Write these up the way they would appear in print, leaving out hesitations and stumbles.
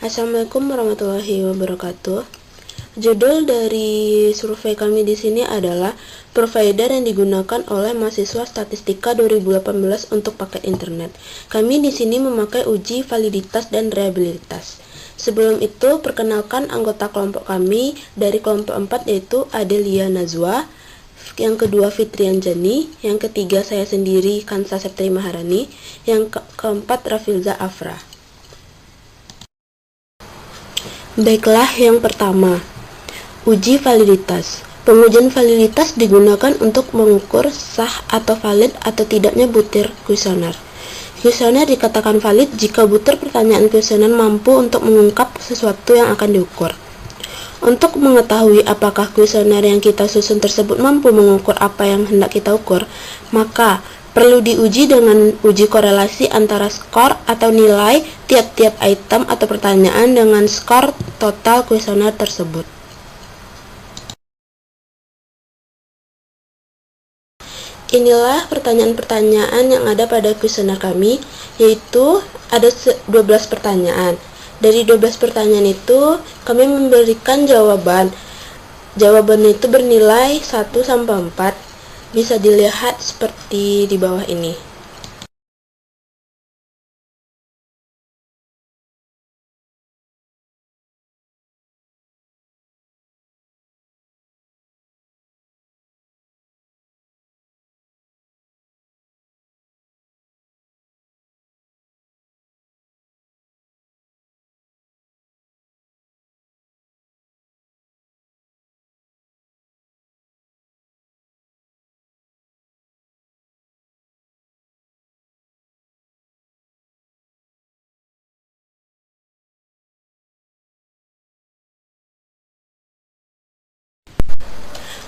Assalamualaikum warahmatullahi wabarakatuh. Judul dari survei kami di sini adalah provider yang digunakan oleh mahasiswa statistika 2018 untuk paket internet. Kami di sini memakai uji validitas dan reliabilitas. Sebelum itu, perkenalkan anggota kelompok kami dari kelompok 4 yaitu Adelia Nazwa, yang kedua Fitri Anjani, yang ketiga saya sendiri Kansa Septri Maharani, yang keempat Rafilza Afra. Baiklah, yang pertama, uji validitas. Pengujian validitas digunakan untuk mengukur sah atau valid atau tidaknya butir kuesioner. Kuesioner dikatakan valid jika butir pertanyaan kuesioner mampu untuk mengungkap sesuatu yang akan diukur. Untuk mengetahui apakah kuesioner yang kita susun tersebut mampu mengukur apa yang hendak kita ukur, maka perlu diuji dengan uji korelasi antara skor atau nilai tiap-tiap item atau pertanyaan dengan skor total kuesioner tersebut. Inilah pertanyaan-pertanyaan yang ada pada kuesioner kami, yaitu ada 12 pertanyaan. Dari 12 pertanyaan itu, kami memberikan jawaban. Jawaban itu bernilai 1-4. Bisa dilihat seperti di bawah ini.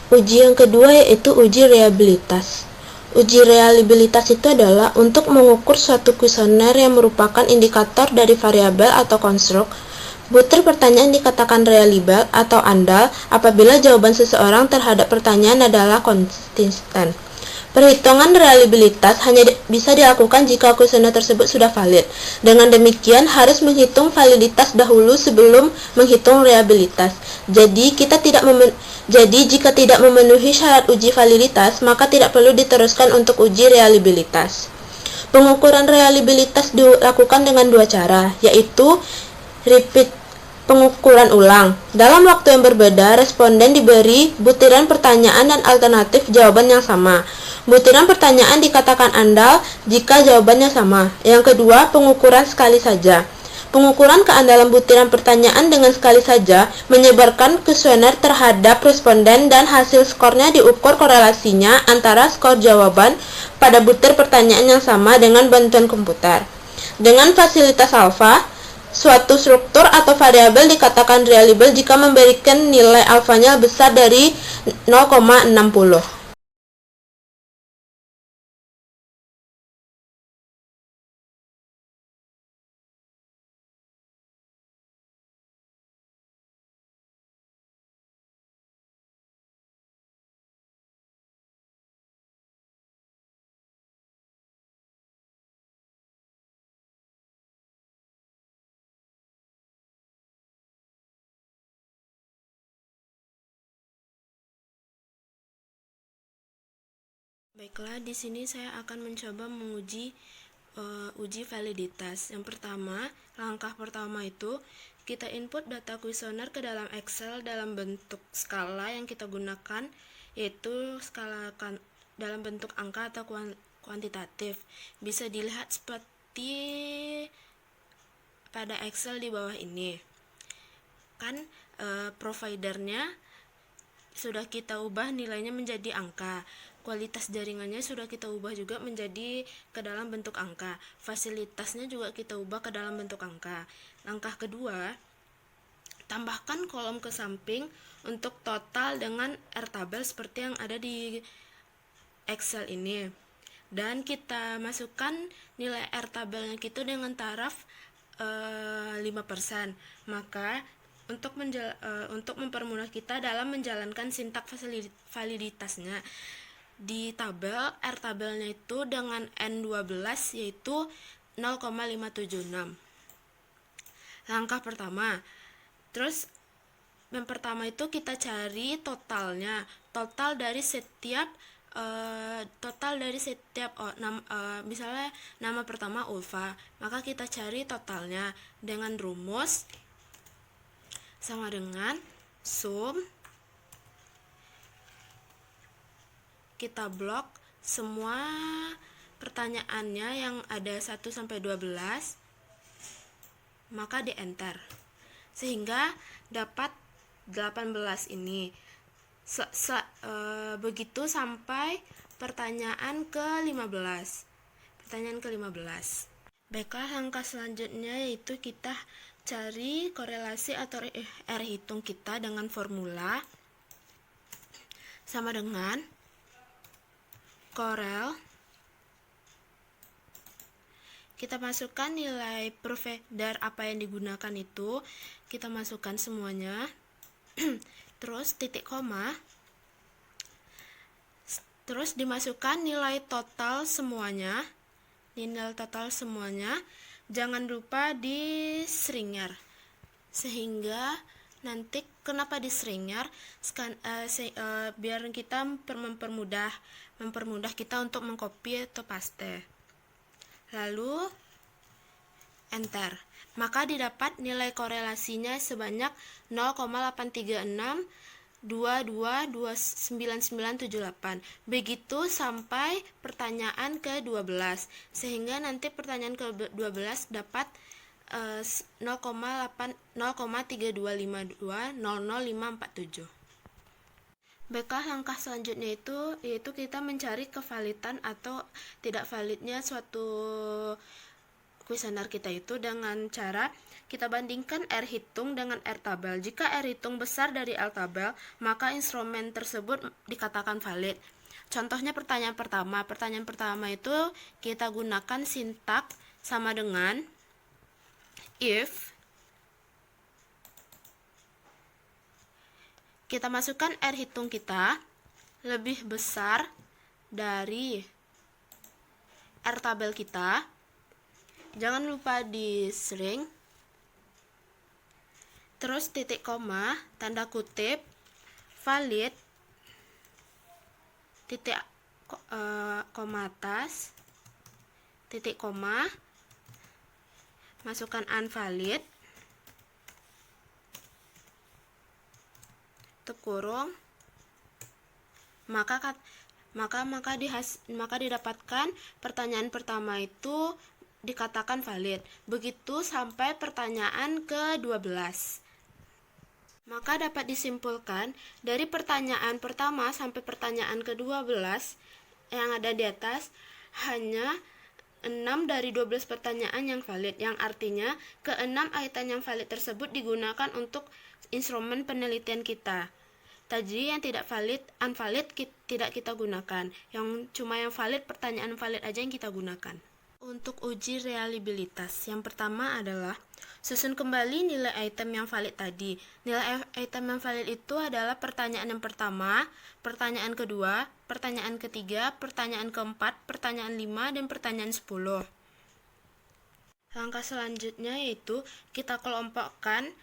Uji yang kedua yaitu uji reliabilitas. Uji reliabilitas itu adalah untuk mengukur suatu kuesioner yang merupakan indikator dari variabel atau konstruk. Butir pertanyaan dikatakan reliable atau andal apabila jawaban seseorang terhadap pertanyaan adalah konsisten. Perhitungan reliabilitas hanya bisa dilakukan jika kuesioner tersebut sudah valid. Dengan demikian, harus menghitung validitas dahulu sebelum menghitung reliabilitas. Jadi, jika tidak memenuhi syarat uji validitas, maka tidak perlu diteruskan untuk uji reliabilitas. Pengukuran reliabilitas dilakukan dengan dua cara, yaitu repeat pengukuran ulang. Dalam waktu yang berbeda, responden diberi butiran pertanyaan dan alternatif jawaban yang sama. Butiran pertanyaan dikatakan andal jika jawabannya sama. Yang kedua, pengukuran sekali saja. Pengukuran keandalan butiran pertanyaan dengan sekali saja menyebarkan kuesioner terhadap responden dan hasil skornya diukur korelasinya antara skor jawaban pada butir pertanyaan yang sama dengan bantuan komputer. Dengan fasilitas alfa, suatu struktur atau variabel dikatakan reliable jika memberikan nilai alfanya besar dari 0,60. Baiklah, di sini saya akan mencoba menguji uji validitas. Yang pertama, langkah pertama itu kita input data kuesioner ke dalam Excel dalam bentuk skala yang kita gunakan, yaitu skala dalam bentuk angka atau kuantitatif. Bisa dilihat seperti pada Excel di bawah ini. Kan providernya sudah kita ubah nilainya menjadi angka. Kualitas jaringannya sudah kita ubah juga menjadi ke dalam bentuk angka. Fasilitasnya juga kita ubah ke dalam bentuk angka. Langkah kedua, tambahkan kolom ke samping untuk total dengan R-tabel seperti yang ada di Excel ini. Dan kita masukkan nilai R-tabelnya kita dengan taraf 5%. Maka untuk mempermudah kita dalam menjalankan sintak validitasnya, di tabel R-tabelnya itu dengan N12 yaitu 0,576. Langkah pertama, terus yang pertama itu kita cari totalnya, total dari setiap misalnya nama pertama Ulfa, maka kita cari totalnya dengan rumus sama dengan sum, kita blok semua pertanyaannya yang ada 1 sampai 12, maka di enter sehingga dapat 18 ini. Begitu sampai pertanyaan ke-15. Baiklah, langkah selanjutnya yaitu kita cari korelasi atau R hitung kita dengan formula sama dengan korel. Kita masukkan nilai provider apa yang digunakan itu, kita masukkan semuanya. Terus titik koma, terus dimasukkan nilai total semuanya, jangan lupa di stringer, sehingga nanti kenapa di stringer, biar kita mempermudah kita untuk mengcopy atau paste, lalu enter, maka didapat nilai korelasinya sebanyak 0,8362229978. Begitu sampai pertanyaan ke-12, sehingga nanti pertanyaan ke-12 dapat 0,3252000547. Baiklah, langkah selanjutnya yaitu kita mencari kevalidan atau tidak validnya suatu kuesioner kita itu dengan cara kita bandingkan R hitung dengan R tabel. Jika R hitung besar dari R tabel, maka instrumen tersebut dikatakan valid. Contohnya pertanyaan pertama itu kita gunakan sintak sama dengan if kita masukkan R hitung kita lebih besar dari R tabel kita. Jangan lupa di string, terus titik koma, tanda kutip, valid, titik koma atas, titik koma, masukkan unvalid, kurung, maka didapatkan pertanyaan pertama itu dikatakan valid. Begitu sampai pertanyaan ke-12. Maka dapat disimpulkan dari pertanyaan pertama sampai pertanyaan ke-12 yang ada di atas hanya 6 dari 12 pertanyaan yang valid, yang artinya ke-6 item yang valid tersebut digunakan untuk instrumen penelitian kita. Tadi yang tidak valid, unvalid tidak kita gunakan. Yang valid, pertanyaan valid aja yang kita gunakan. Untuk uji reliabilitas, yang pertama adalah susun kembali nilai item yang valid tadi. Nilai item yang valid itu adalah pertanyaan yang pertama, pertanyaan kedua, pertanyaan ketiga, pertanyaan keempat, pertanyaan 5, dan pertanyaan 10. Langkah selanjutnya yaitu kita kelompokkan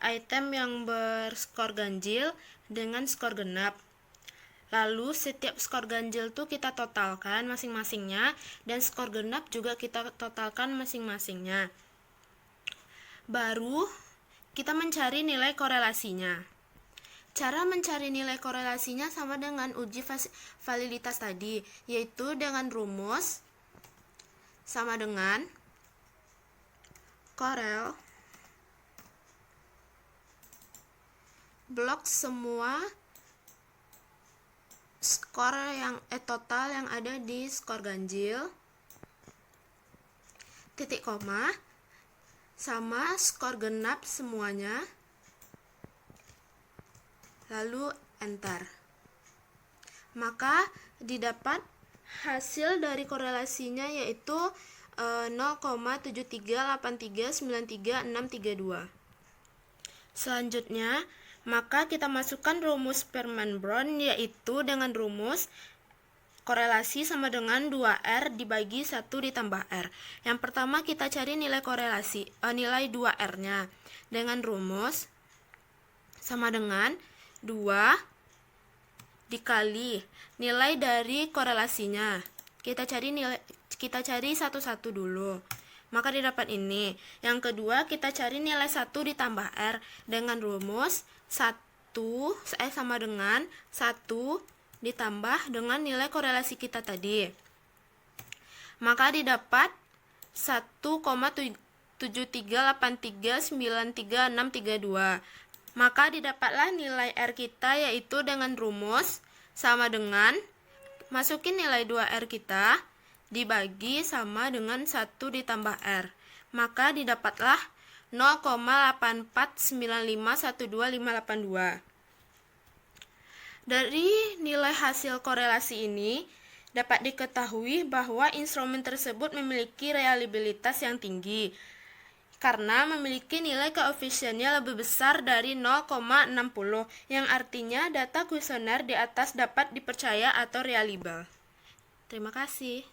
item yang berskor ganjil dengan skor genap. Lalu setiap skor ganjil tuh kita totalkan masing-masingnya, dan skor genap juga kita totalkan masing-masingnya. Baru kita mencari nilai korelasinya. Cara mencari nilai korelasinya sama dengan uji validitas tadi, yaitu dengan rumus sama dengan korel blok semua skor yang total yang ada di skor ganjil, titik koma, sama skor genap semuanya, lalu enter. Maka didapat hasil dari korelasinya yaitu 0,73839362. Selanjutnya, maka kita masukkan rumus Sperman-Brown, yaitu dengan rumus korelasi sama dengan 2R dibagi 1 ditambah R. Yang pertama kita cari nilai korelasi, nilai 2R-nya dengan rumus sama dengan 2 dikali nilai dari korelasinya. Kita cari satu-satu dulu. Maka didapat ini. Yang kedua kita cari nilai 1 ditambah R dengan rumus 1 sama dengan 1 ditambah dengan nilai korelasi kita tadi. Maka didapat 1,7383939632. Maka didapatlah nilai R kita, yaitu dengan rumus sama dengan masukin nilai 2R kita dibagi sama dengan 1 ditambah R. Maka didapatlah 0,849512582. Dari nilai hasil korelasi ini dapat diketahui bahwa instrumen tersebut memiliki reliabilitas yang tinggi karena memiliki nilai koefisiennya lebih besar dari 0,60, yang artinya data kuesioner di atas dapat dipercaya atau reliable. Terima kasih.